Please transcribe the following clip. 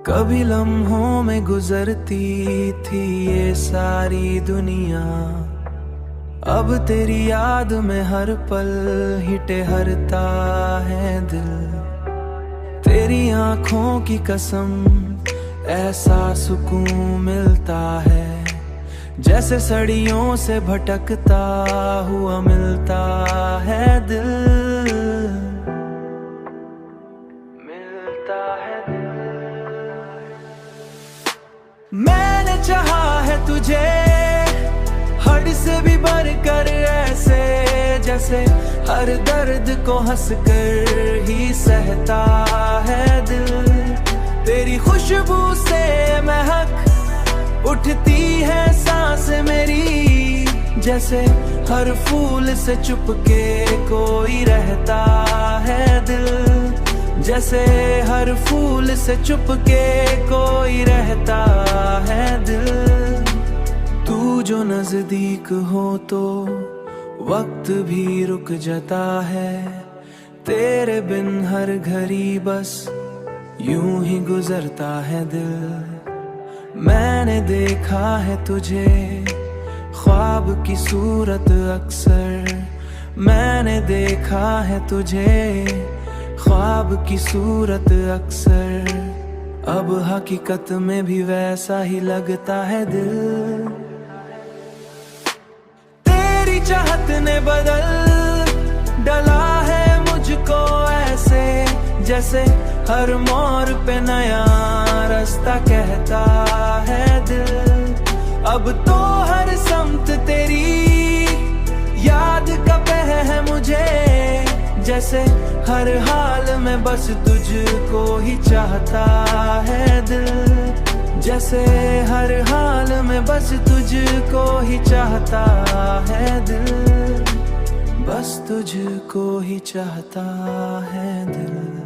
कभी लम्हों में गुजरती थी ये सारी दुनिया, अब तेरी याद में हर पल ही ठहरता है दिल। तेरी आंखों की कसम ऐसा सुकून मिलता है, जैसे सड़ियों से भटकता हुआ मिलता है दिल। मिलता है दिल। मैंने चाहा है तुझे हद से भी बढ़कर, ऐसे जैसे हर दर्द को हंसकर ही सहता है दिल। तेरी खुशबू से महक उठती है सांस मेरी, जैसे हर फूल से चुपके कोई रहता है दिल। जैसे हर फूल से चुपके कोई रहता है दिल। तू जो नजदीक हो तो वक्त भी रुक जाता है, तेरे बिन हर घड़ी बस यूं ही गुजरता है दिल। मैंने देखा है तुझे ख्वाब की सूरत अक्सर, मैंने देखा है तुझे ख्वाब की सूरत अक्सर। अब हकीकत में भी वैसा ही लगता है दिल। तेरी चाहत ने बदल डाला है मुझको ऐसे, जैसे हर मोड़ पे नया रास्ता कहता है दिल। अब तो हर समत तेरी याद का पह है मुझे, जैसे हर हाल में बस तुझको ही चाहता है दिल। जैसे हर हाल में बस तुझको ही चाहता है दिल। बस तुझको ही चाहता है दिल।